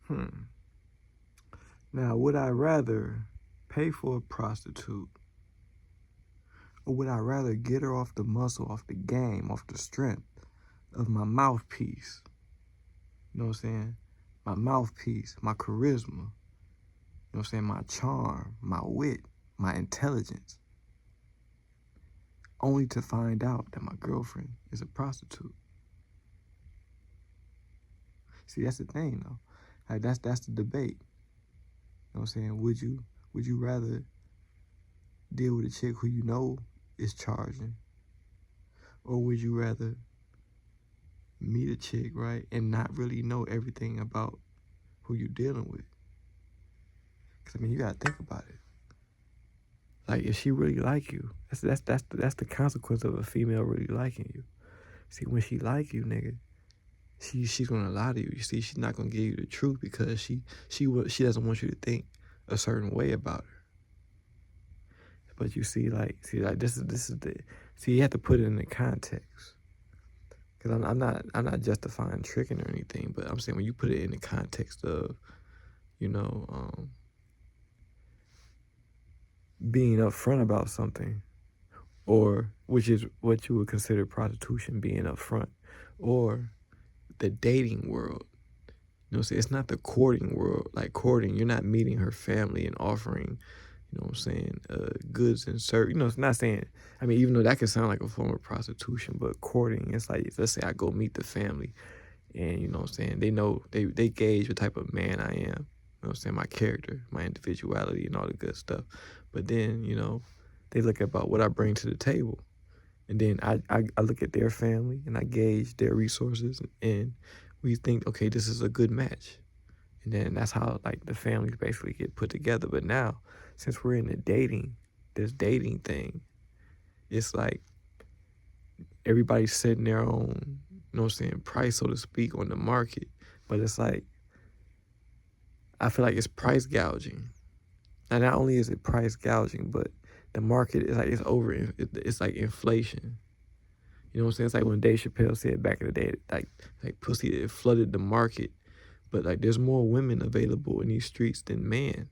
Hmm. Now, would I rather pay for a prostitute, or would I rather get her off the muscle, off the game, off the strength of my mouthpiece? You know what I'm saying? My mouthpiece, my charisma, you know what I'm saying? My charm, my wit, my intelligence, only to find out that my girlfriend is a prostitute. See, that's the thing though. Like that's the debate. You know what I'm saying? Would you rather deal with a chick who you know is charging? Or would you rather meet a chick, right, and not really know everything about who you're dealing with? Because I mean, you gotta think about it. Like, if she really like you, that's the consequence of a female really liking you. See, when she like you, nigga, she's gonna lie to you. You see, she's not gonna give you the truth because she doesn't want you to think a certain way about her. But you see, like this is the see. You have to put it in the context. Because I'm not justifying tricking or anything, but I'm saying when you put it in the context of, you know, being upfront about something, or which is what you would consider prostitution, being upfront, or the dating world. You know, so it's not the courting world. Like courting, you're not meeting her family and offering, you know what I'm saying, goods and service. You know, it's not saying, I mean, even though that could sound like a form of prostitution, but courting, it's like, let's say I go meet the family and, you know what I'm saying, they know, they gauge what type of man I am. You know what I'm saying, my character, my individuality and all the good stuff. But then, you know, they look about what I bring to the table. And then I look at their family and I gauge their resources and we think, okay, this is a good match. And then that's how like the families basically get put together. But now, since we're in this dating thing, it's like everybody's setting their own, you know what I'm saying, price, so to speak, on the market. But it's like, I feel like it's price gouging. And not only is it price gouging, but the market is like, it's like inflation. You know what I'm saying? It's like when Dave Chappelle said back in the day, like pussy, it flooded the market. But like there's more women available in these streets than men,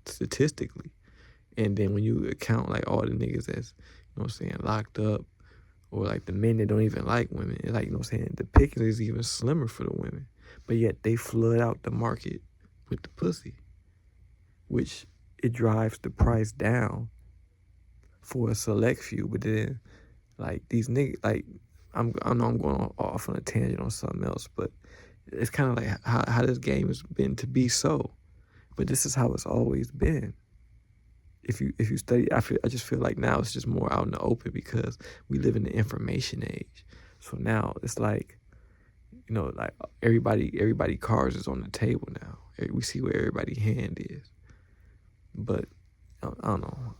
statistically. And then when you account like all the niggas that's, you know what I'm saying, locked up, or like the men that don't even like women, it's like, you know what I'm saying, the pickings is even slimmer for the women. But yet they flood out the market with the pussy, which it drives the price down for a select few. But then like these niggas, like I know I'm going off on a tangent on something else, but it's kind of like how this game has been to be so. But this is how it's always been. If you study, I just feel like now it's just more out in the open because we live in the information age. So now it's like, you know, like everybody cards is on the table now. We see where everybody's hand is. But I don't know.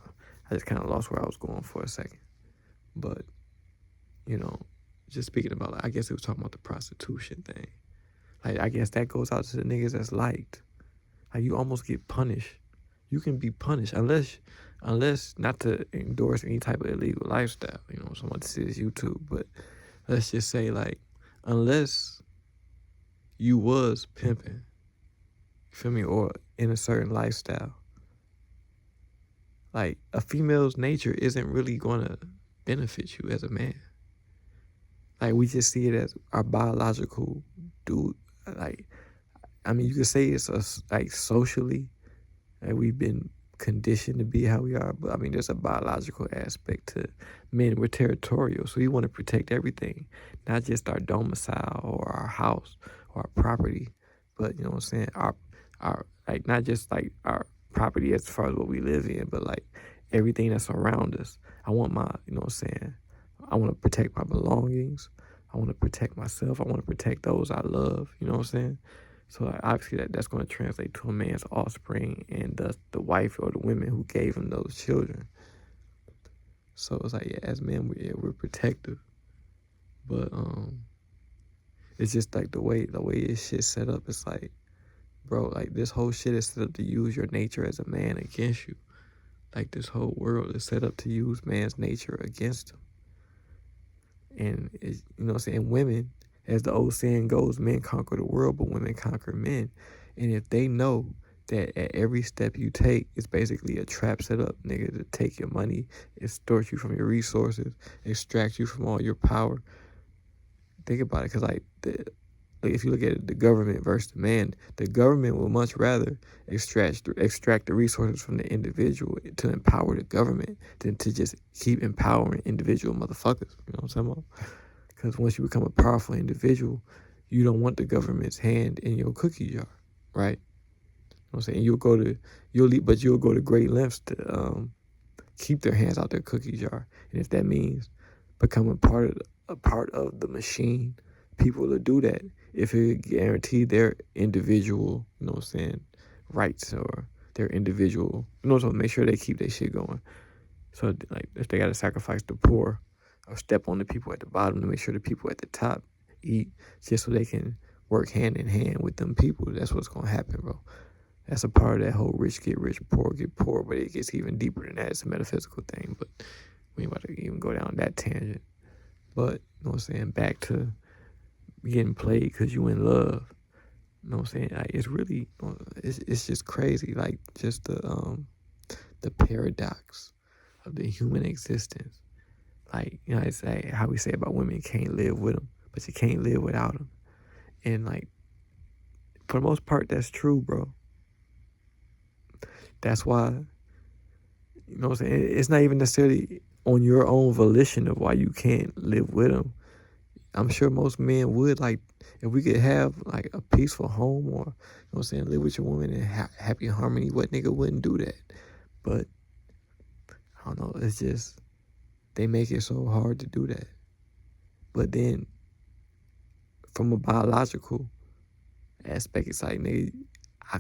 I just kind of lost where I was going for a second. But you know, just speaking about, like, I guess it was talking about the prostitution thing. Like, I guess that goes out to the niggas that's liked. Like, you almost get punished. You can be punished unless not to endorse any type of illegal lifestyle. You know, someone says YouTube, but let's just say, like, unless you was pimping, you feel me, or in a certain lifestyle, like, a female's nature isn't really gonna benefit you as a man. Like, we just see it as our biological dude. Like, I mean, you could say it's us, like, socially, like we've been conditioned to be how we are, but I mean, there's a biological aspect to men. We're territorial, so we want to protect everything, not just our domicile or our house or our property, but you know what I'm saying, our like not just like our property as far as what we live in, but like everything that's around us. I want my, you know what I'm saying, I want to protect my belongings. I want to protect myself. I want to protect those I love. You know what I'm saying? So like, obviously that's going to translate to a man's offspring and thus the wife or the women who gave him those children. So it's like, yeah, as men, we're protective, but it's just like the way this shit set up. It's like, bro, like this whole shit is set up to use your nature as a man against you. Like this whole world is set up to use man's nature against him. And it's, you know what I'm saying, women, as the old saying goes, men conquer the world, but women conquer men. And if they know that at every step you take, it's basically a trap set up, nigga, to take your money, extort you from your resources, extract you from all your power. Think about it, because if you look at it, the government versus the man, the government will much rather extract the resources from the individual to empower the government than to just keep empowering individual motherfuckers. You know what I'm saying about? Because once you become a powerful individual, you don't want the government's hand in your cookie jar, right? You know what I'm saying? You'll go to great lengths to keep their hands out their cookie jar. And if that means becoming a part of the machine, people will do that if it guarantee their individual, you know what I'm saying, rights, or their individual, you know what I'm saying, make sure they keep their shit going. So like if they gotta sacrifice the poor or step on the people at the bottom to make sure the people at the top eat, just so they can work hand in hand with them people, that's what's gonna happen, bro. That's a part of that whole rich get rich, poor get poor, but it gets even deeper than that. It's a metaphysical thing, but we ain't about to even go down that tangent. But, you know what I'm saying, back to getting played because you in love. You know what I'm saying? Like, it's really, it's just crazy. Like, just the paradox of the human existence. Like, you know, it's like how we say about women, you can't live with them, but you can't live without them. And, like, for the most part, that's true, bro. That's why, you know what I'm saying, it's not even necessarily on your own volition of why you can't live with them. I'm sure most men would, like, if we could have, like, a peaceful home, or, you know what I'm saying, live with your woman in happy harmony, what nigga wouldn't do that? But, I don't know, it's just, they make it so hard to do that. But then, from a biological aspect, it's like, nigga, I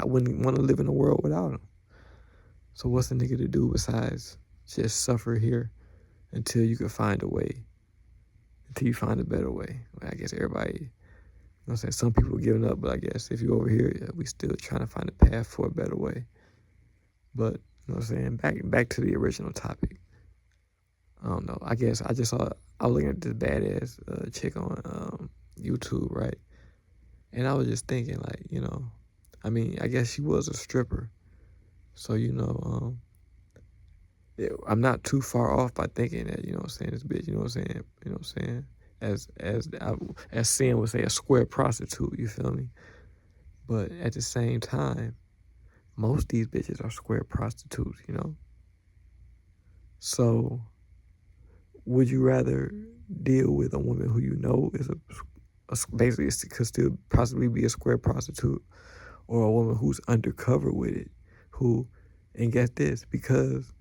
wouldn't want to live in a world without him. So what's a nigga to do besides just suffer here until you can find a way, until you find a better way? Well, I guess everybody, you know what I'm saying, some people are giving up, but I guess if you over here, yeah, we still trying to find a path for a better way. But, you know what I'm saying, back to the original topic. I don't know, I guess I was looking at this badass chick on YouTube, right? And I was just thinking, like, you know, I mean, I guess she was a stripper. So, you know, I'm not too far off by thinking that, you know what I'm saying, this bitch, you know what I'm saying, you know what I'm saying, as Sin would say, a square prostitute, you feel me? But at the same time, most of these bitches are square prostitutes, you know? So, would you rather deal with a woman who you know is basically could still possibly be a square prostitute, or a woman who's undercover with it, who, and get this, because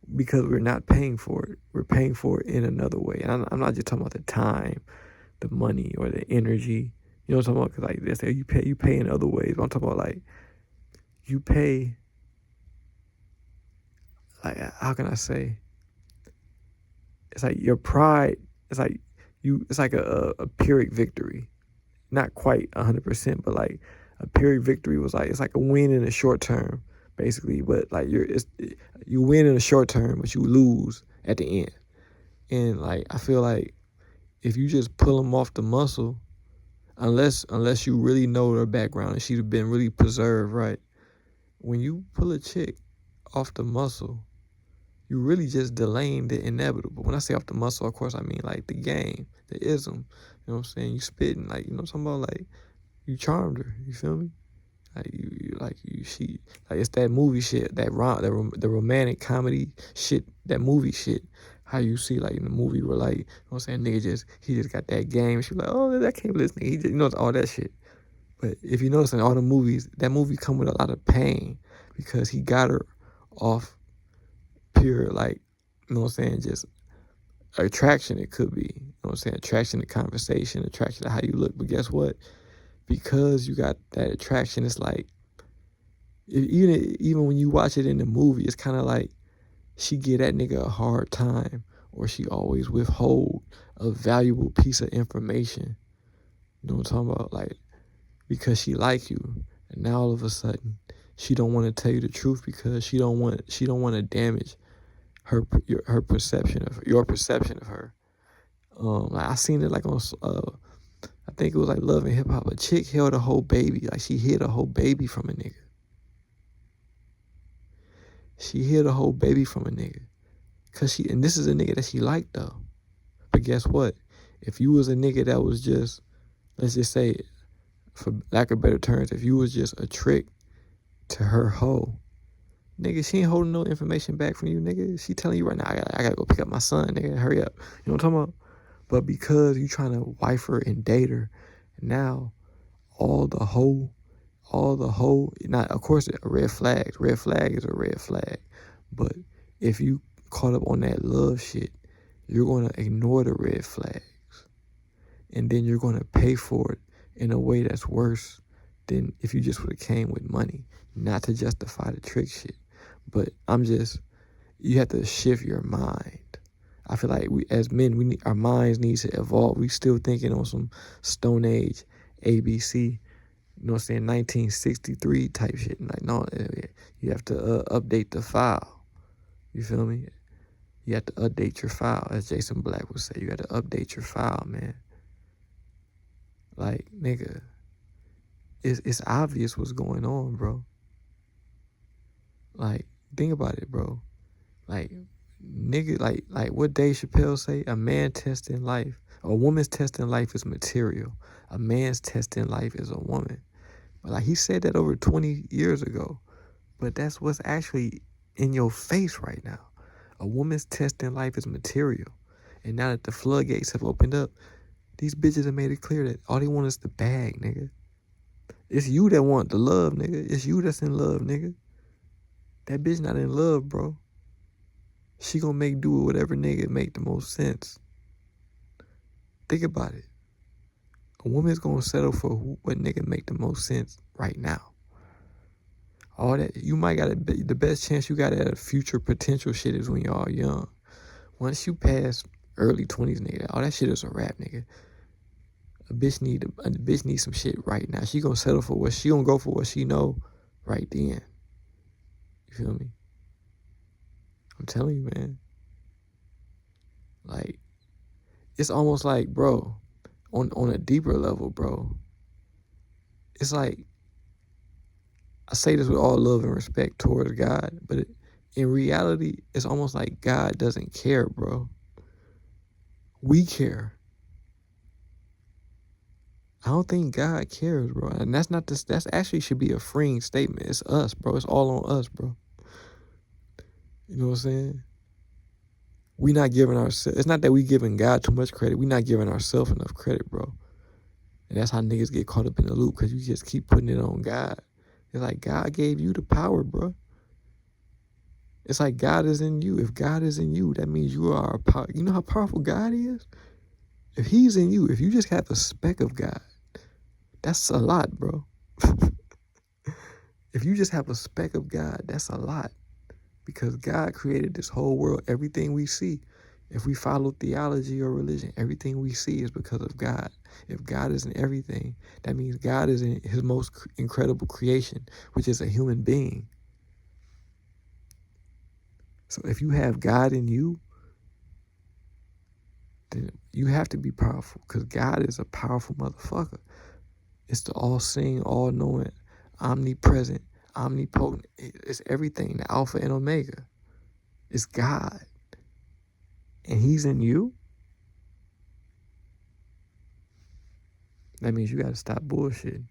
we're not paying for it, we're paying for it in another way. And I'm not just talking about the time, the money, or the energy. You know what I'm talking about? Because like they say, you pay in other ways. But I'm talking about, like, you pay, like, how can I say? It's like your pride. It's like it's like a Pyrrhic victory. Not quite 100%, but like a Pyrrhic victory was like, it's like a win in the short term, basically. But like you win in the short term, but you lose at the end. And like I feel like if you just pull them off the muscle, unless you really know her background and she's been really preserved, right? When you pull a chick off the muscle, you really just delaying the inevitable. When I say off the muscle, of course, I mean like the game, the ism. You know what I'm saying? You spitting, like, you know what I'm talking about? Like, you charmed her. You feel me? Like it's that movie shit, the romantic comedy shit, that movie shit. How you see, like, in the movie where, like, you know what I'm saying, nigga he just got that game. She like, oh, I can't believe this nigga. He just, you know, it's all that shit. But if you notice in all the movies, that movie come with a lot of pain because he got her off pure, like, you know what I'm saying, just attraction. It could be, you know what I'm saying, attraction to conversation, attraction to how you look. But guess what? Because you got that attraction, it's like, even when you watch it in the movie, it's kind of like she give that nigga a hard time, or she always withhold a valuable piece of information. You know what I'm talking about? Like, because she like you, and now all of a sudden she don't want to tell you the truth because she don't want to damage her perception of your perception of her. Like I seen it like on I think it was like Love and Hip Hop. A chick held a whole baby. Like, she hid a whole baby from a nigga. She hid a whole baby from a nigga. And this is a nigga that she liked though. But guess what? If you was a nigga that was just, let's just say, for lack of better terms, if you was just a trick to her hoe, nigga, she ain't holding no information back from you, nigga. She telling you right now, I gotta go pick up my son, nigga. Hurry up. You know what I'm talking about? But because you trying to wife her and date her, now all the hoe, not, of course, red flag is a red flag. But if you caught up on that love shit, you're going to ignore the red flags. And then you're going to pay for it in a way that's worse than if you just would have came with money. Not to justify the trick shit. But you have to shift your mind. I feel like we, as men, our minds need to evolve. We still thinking on some Stone Age, ABC, you know what I'm saying, 1963 type shit. Like, no, you have to update the file. You feel me? You have to update your file, as Jason Black would say. You got to update your file, man. Like, nigga, it's obvious what's going on, bro. Like, think about it, bro. Like, nigga, like what Dave Chappelle say? A man test in life, a woman's test in life is material. A man's test in life is a woman. But like, he said that over 20 years ago. But that's what's actually in your face right now. A woman's test in life is material. And now that the floodgates have opened up, these bitches have made it clear that all they want is the bag, nigga. It's you that want the love, nigga. It's you that's in love, nigga. That bitch not in love, bro. She gonna make do with whatever nigga make the most sense. Think about it. A woman's gonna settle for what nigga make the most sense right now. All that, you might got the best chance you got at a future potential shit is when y'all young. Once you pass early 20s, nigga, all that shit is a wrap, nigga. A bitch need some shit right now. She gonna settle for what she gonna go for what she know right then. You feel me? I'm telling you, man. Like, it's almost like, bro, on a deeper level, bro. It's like, I say this with all love and respect towards God, but in reality, it's almost like God doesn't care, bro. We care. I don't think God cares, bro. And that's actually should be a freeing statement. It's us, bro. It's all on us, bro. You know what I'm saying? We not giving ourselves, it's not that we giving God too much credit. We not giving ourselves enough credit, bro. And that's how niggas get caught up in the loop, because you just keep putting it on God. It's like God gave you the power, bro. It's like God is in you. If God is in you, that means you are a power. You know how powerful God is? If he's in you, if you just have a speck of God, that's a lot, bro. If you just have a speck of God, that's a lot. Because God created this whole world, everything we see. If we follow theology or religion, everything we see is because of God. If God is in everything, that means God is in his most incredible creation, which is a human being. So if you have God in you, then you have to be powerful, because God is a powerful motherfucker. It's the all-seeing, all-knowing, omnipresent, omnipotent. It's everything, the Alpha and Omega. It's God. And he's in you. That means you got to stop bullshitting.